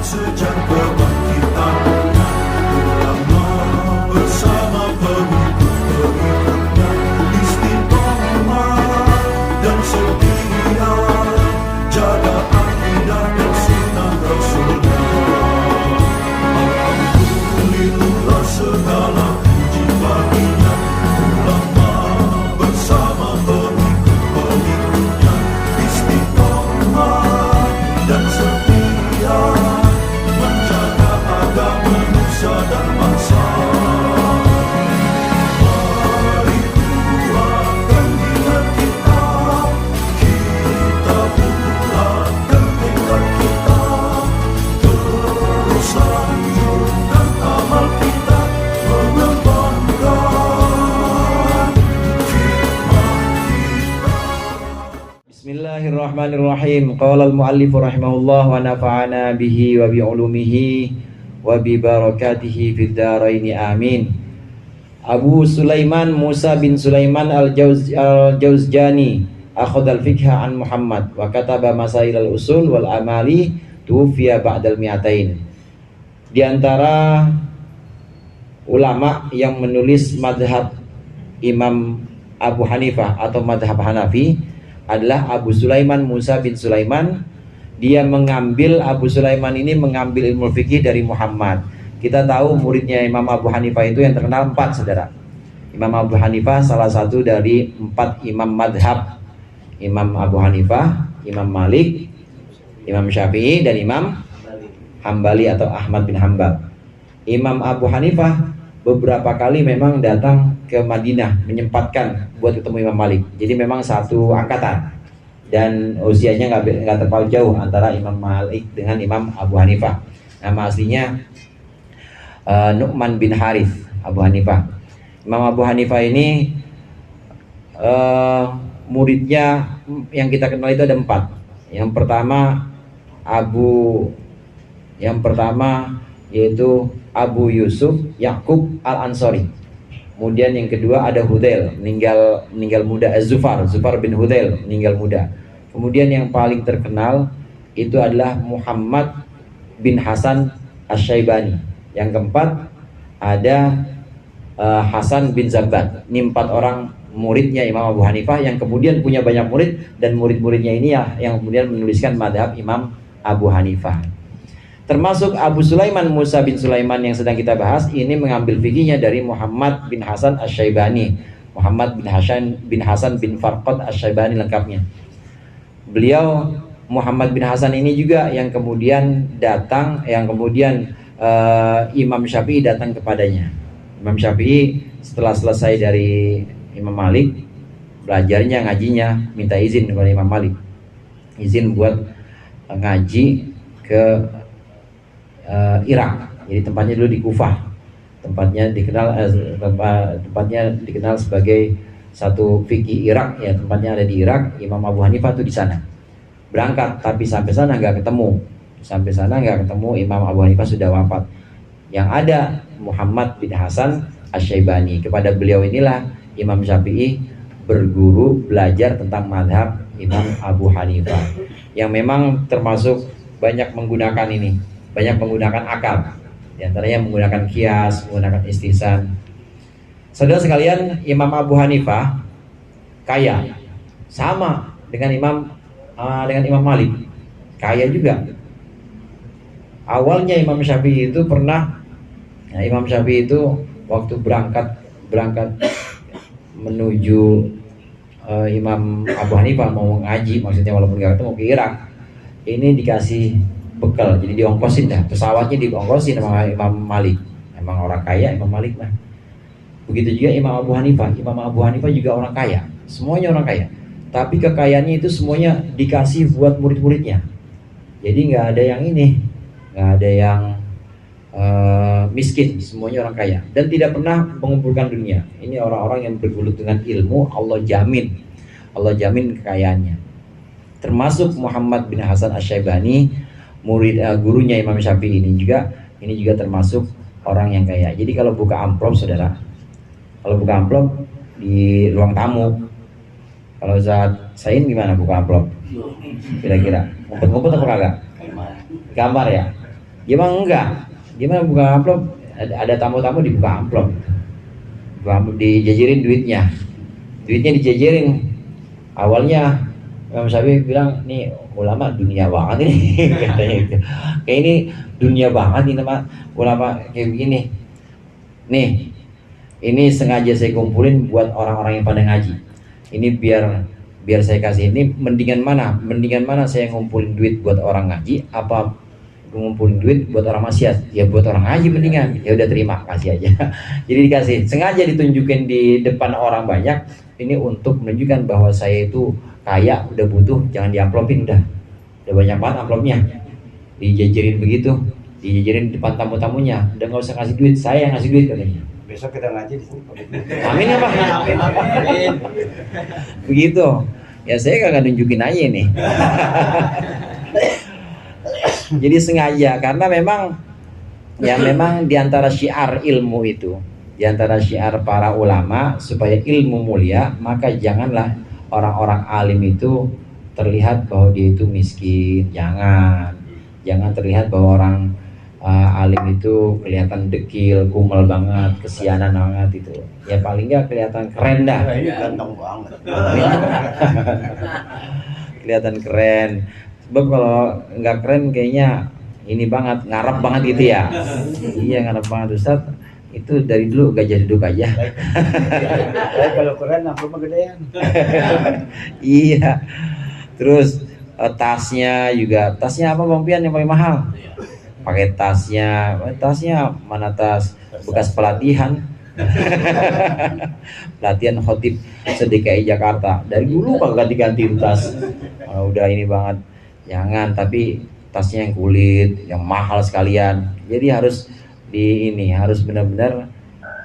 sejak kebangkitannya, ulama bersama pengikut-pengikutnya istiqomah dan setia, jaga akidah dan sunnah Rasulnya. Alhamdulillah segala puji baginya, ulama bersama pengikut-pengikutnya istiqomah dan setia, menjaga agama Nusa dan bangsa. Mari kuatkan niat kita, kita bulatkan tekad kita, terus lanjutkan amal kita, mengembangkan khidmat kita. Bismillahirrahmanirrahim. Qala al-muallif rahimahullah wa nafa'ana bihi wa bi ulumihi wa bi barakatihi fid dharain amin. Abu Sulaiman Musa bin Sulaiman al-Jauzjani akhadha al-fiqha an Muhammad wa kataba masail al-usul wal amali tuwfiya ba'dal mi'atain. Di antara ulama yang menulis madhab Imam Abu Hanifah atau madhab Hanafi adalah Abu Sulaiman Musa bin Sulaiman. Dia Abu Sulaiman ini mengambil ilmu fikih dari Muhammad. Kita tahu muridnya Imam Abu Hanifah itu yang terkenal 4, saudara. Imam Abu Hanifah salah satu dari 4 imam madhab. Imam Abu Hanifah, Imam Malik, Imam Syafi'i, dan Imam Hambali atau Ahmad bin Hambal. Imam Abu Hanifah beberapa kali memang datang ke Madinah, menyempatkan buat ketemu Imam Malik. Jadi memang satu angkatan dan usianya nggak terlalu jauh antara Imam Malik dengan Imam Abu Hanifah. Nama aslinya Nu'man bin Harith Abu Hanifah. Imam Abu Hanifah ini muridnya yang kita kenal itu ada 4. Yang pertama yaitu Abu Yusuf Yakub Al-Ansori. Kemudian yang kedua ada Hudail, meninggal muda. Zufar bin Hudail, meninggal muda. Kemudian yang paling terkenal itu adalah Muhammad bin Hasan Asy-Syaibani. Yang keempat ada Hasan bin Zabban. Ini 4 orang muridnya Imam Abu Hanifah yang kemudian punya banyak murid, dan murid-muridnya ini ya yang kemudian menuliskan madhab Imam Abu Hanifah. Termasuk Abu Sulaiman Musa bin Sulaiman yang sedang kita bahas ini mengambil fikihnya dari Muhammad bin Hasan Asy-Syaibani. Muhammad bin Hasan bin Farqad Asy-Syaibani lengkapnya. Beliau Muhammad bin Hasan ini juga yang kemudian Imam Syafi'i datang kepadanya. Imam Syafi'i setelah selesai dari Imam Malik, belajarnya, ngajinya, minta izin kepada Imam Malik, izin buat ngaji ke Irak. Jadi tempatnya dulu di Kufah. Tempatnya dikenal sebagai satu fikih Irak, ya, tempatnya ada di Irak. Imam Abu Hanifah itu di sana. Berangkat, tapi sampai sana nggak ketemu. Imam Abu Hanifah sudah wafat. Yang ada Muhammad bin Hasan Asy-Syaibani. Kepada beliau inilah Imam Syafi'i berguru, belajar tentang madhab Imam Abu Hanifah, yang memang termasuk banyak menggunakan akal. Di antaranya menggunakan qiyas, menggunakan istihsan. Saudara sekalian, Imam Abu Hanifah kaya, sama dengan Imam Malik, kaya juga. Awalnya Imam Syafi'i itu waktu berangkat menuju Imam Abu Hanifah mau ngaji, maksudnya walaupun nggak ketemu, ke Irak, ini dikasih bekal, jadi diongkosin dah, pesawatnya diongkosin sama Imam Malik. Emang orang kaya Imam Malik mah. Begitu juga Imam Abu Hanifah juga orang kaya, semuanya orang kaya, tapi kekayaannya itu semuanya dikasih buat murid-muridnya. Jadi nggak ada yang miskin, semuanya orang kaya dan tidak pernah mengumpulkan dunia. Ini orang-orang yang bergelut dengan ilmu. Allah jamin kekayaannya. Termasuk Muhammad bin Hasan Asy-Syaibani, murid gurunya Imam Syafi'i ini juga termasuk orang yang kaya. Jadi kalau buka amplop, saudara, di ruang tamu, kalau Ustaz Sain gimana buka amplop? Kira-kira ngumpet-ngumpet apa kagak? Gambar ya. Dia mah enggak. Dia mah buka amplop, ada tamu-tamu dibuka amplop. Buka amplop, dijajarin duitnya. Duitnya dijajarin. Awalnya Imam Syafi'i bilang, nih ulama dunia banget ini katanya gitu. Kayak ini dunia banget ini nama ulama kayak begini. Nih, ini sengaja saya kumpulin buat orang-orang yang pada ngaji. Ini biar saya kasih ini mendingan mana saya ngumpulin duit buat orang ngaji apa ngumpulin duit buat orang maksiat? Ya buat orang ngaji mendingan. Ya udah terima, kasih aja. Jadi dikasih, sengaja ditunjukin di depan orang banyak. Ini untuk menunjukkan bahwa saya itu kaya, udah butuh, jangan diamplopin udah banyak banget amplopnya. Dijajarin begitu, dijajarin di depan tamu-tamunya. Udah nggak usah ngasih duit, saya yang ngasih duit katanya. Besok kita ngaji di sini. Amin ya Pak. Begitu. Ya saya kagak nunjukin aja nih. Jadi sengaja karena memang diantara syiar ilmu itu, diantara syiar para ulama supaya ilmu mulia, maka janganlah orang-orang alim itu terlihat bahwa dia itu miskin. Jangan terlihat bahwa orang alim itu kelihatan dekil, kumel banget, kesianan banget itu. Ya paling nggak kelihatan keren dah. Ini ganteng banget. Kelihatan keren. Sebab kalau nggak keren kayaknya ini banget, ngarep banget gitu ya. Iya ngarep banget Ustaz. Itu dari dulu gajah duduk aja. Kalau keren amplopnya gedean. Iya. Terus tasnya apa Bang Pian yang paling mahal? Pakai tasnya mana tas bekas pelatihan. Pelatihan khotib se-DKI Jakarta. Dari dulu kagak ganti tas. Udah ini banget. Jangan, tapi tasnya yang kulit, yang mahal sekalian. Jadi harus harus benar-benar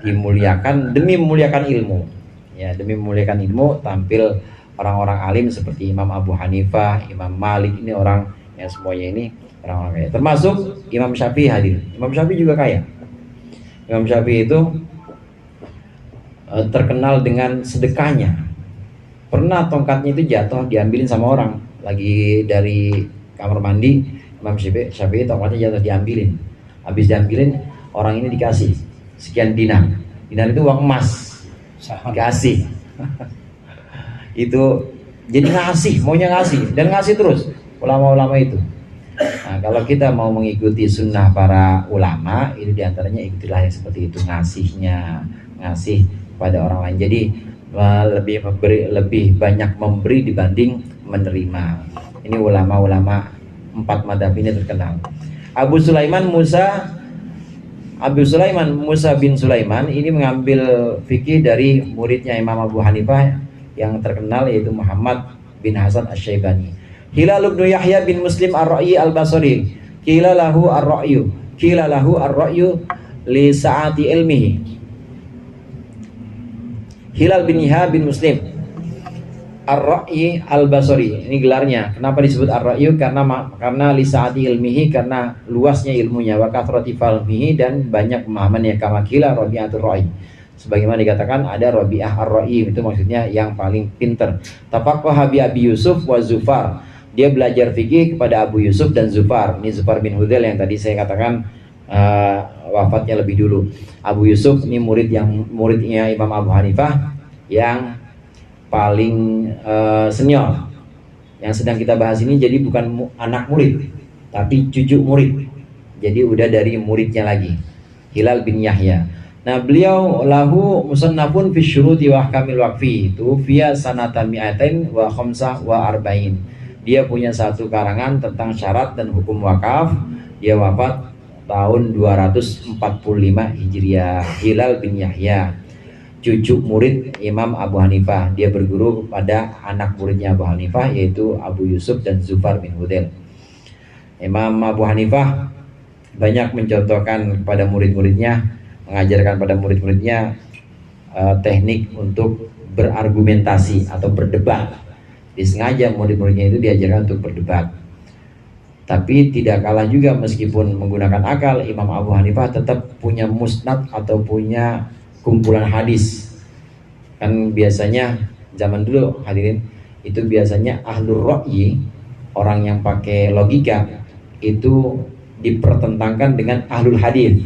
dimuliakan demi memuliakan ilmu. Ya, demi memuliakan ilmu tampil orang-orang alim seperti Imam Abu Hanifah, Imam Malik, ini orang yang semuanya ini orang-orang kaya. Termasuk Imam Syafi'i hadir. Imam Syafi'i juga kaya. Imam Syafi'i itu terkenal dengan sedekahnya. Pernah tongkatnya itu jatuh, diambilin sama orang lagi dari kamar mandi. Imam Syafi'i tongkatnya jatuh, diambilin. Habis diambilin, orang ini dikasih sekian dinar. Dinar itu uang emas. Dikasih. Itu jadi maunya ngasih dan ngasih terus ulama-ulama itu. Nah, kalau kita mau mengikuti sunnah para ulama, itu diantaranya ikutilah yang seperti itu, ngasih pada orang lain. Jadi lebih banyak memberi dibanding menerima. Ini ulama-ulama 4 madzhab ini terkenal. Abu Sulaiman Musa bin Sulaiman ini mengambil fikih dari muridnya Imam Abu Hanifah yang terkenal, yaitu Muhammad bin Hasan Asy-Syaibani. Hilal bin Yahya bin Muslim Ar-Ra'yi Al-Basri, qila lahu ar-ra'yu li sa'ati ilmihi. Hilal bin Yahya bin Muslim Ar-Ra'yi Al-Basri, ini gelarnya. Kenapa disebut Ar-Ra'yu? Karena li sa'ati ilmihi, karena luasnya ilmunya, wa kathrati fahmihi, dan banyak pemahamannya. Kama qila Rabi'atul Ra'i, sebagaimana dikatakan ada Rabi'ah Ar-Ra'i, itu maksudnya yang paling pinter. Tafaqaha bi Abi Yusuf wa Zufar, dia belajar fikih kepada Abu Yusuf dan Zufar. Ini Zufar bin Hudzail yang tadi saya katakan wafatnya lebih dulu. Abu Yusuf ini muridnya Imam Abu Hanifah yang paling senior. Yang sedang kita bahas ini jadi bukan anak murid, tapi cucu murid. Jadi udah dari muridnya lagi, Hilal bin Yahya. Nah, beliau lahu musannafun fi syuruti wa ahkamil waqfi, itu via sanatan mi'atain wa khamsah wa arba'in. Dia punya satu karangan tentang syarat dan hukum wakaf. Dia wafat tahun 245 Hijriah. Hilal bin Yahya, cucu murid Imam Abu Hanifah. Dia berguru pada anak muridnya Abu Hanifah, yaitu Abu Yusuf dan Zufar bin Hudzail. Imam Abu Hanifah banyak mencontohkan kepada murid-muridnya, mengajarkan pada murid-muridnya teknik untuk berargumentasi atau berdebat. Disengaja murid-muridnya itu diajarkan untuk berdebat. Tapi tidak kalah juga, meskipun menggunakan akal, Imam Abu Hanifah tetap punya musnad atau punya kumpulan hadis. Kan biasanya zaman dulu hadirin itu biasanya ahlur ra'yi, orang yang pakai logika, itu dipertentangkan dengan ahlul hadis.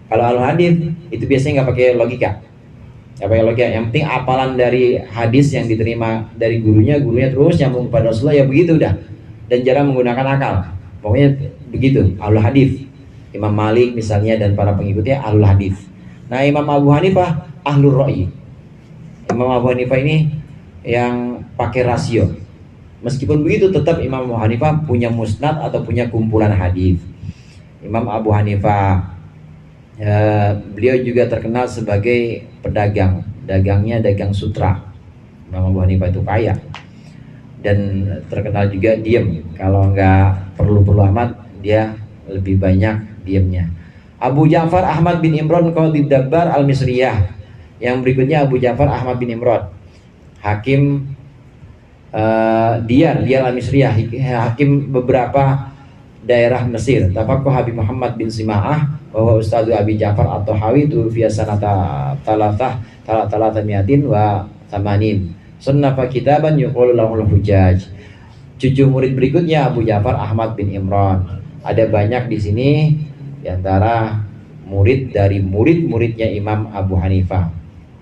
Kalau ahlul hadis itu biasanya nggak pakai logika, nggak pakai logika. Yang penting apalan dari hadis yang diterima dari gurunya terus nyambung kepada Rasulullah, ya begitu udah, dan jarang menggunakan akal. Pokoknya begitu ahlul hadis. Imam Malik misalnya dan para pengikutnya ahlul hadis. Nah, Imam Abu Hanifah ahlul ra'yi. Imam Abu Hanifah ini yang pakai rasio. Meskipun begitu tetap Imam Abu Hanifah punya musnad atau punya kumpulan hadis. Imam Abu Hanifah beliau juga terkenal sebagai pedagang. Dagangnya dagang sutra. Imam Abu Hanifah itu kaya dan terkenal juga diam. Kalau nggak perlu-perlu amat, dia lebih banyak diamnya. Abu Ja'far Ahmad bin Imran Qadhi Dabbar Al-Misriyah. Yang berikutnya Abu Ja'far Ahmad bin Imran, hakim Diyar Al-Misriyah, hakim beberapa daerah Mesir. Tafaqquh Habib Muhammad bin Sima'ah bahwa Ustadz Abi Ja'far atau Hawi itu fi sanata talatah miatin wa tamanin. Sunnafa kitaban yuqalu lahul hujjaj. Cucu murid berikutnya Abu Ja'far Ahmad bin Imran. Ada banyak di sini di antara murid dari murid-muridnya Imam Abu Hanifah.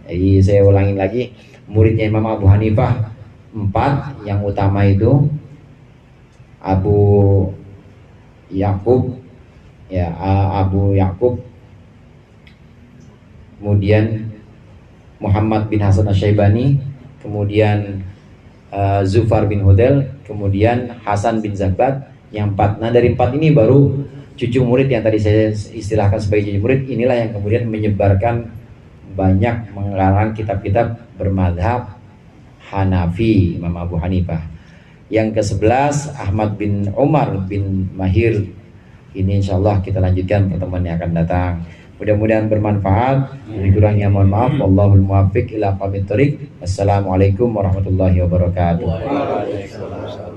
Jadi saya ulangin lagi, muridnya Imam Abu Hanifah 4, yang utama itu Abu Yakub, ya, Abu Yakub, kemudian Muhammad bin Hasan Asy-Syaibani, kemudian Zufar bin Hudel, kemudian Hasan bin Zabat, yang 4. Nah, dari 4 ini baru cucu murid yang tadi saya istilahkan sebagai cucu murid, inilah yang kemudian menyebarkan banyak mengarang kitab-kitab bermadhab Hanafi, Imam Abu Hanifah. Yang ke-11 Ahmad bin Umar bin Mahir. Ini insyaallah kita lanjutkan pertemuan yang akan datang. Mudah-mudahan bermanfaat. Kurangnya mohon maaf. Wallahul muwaffiq ila aqwamit thoriq. Assalamualaikum warahmatullahi wabarakatuh. Waalaikumsalam.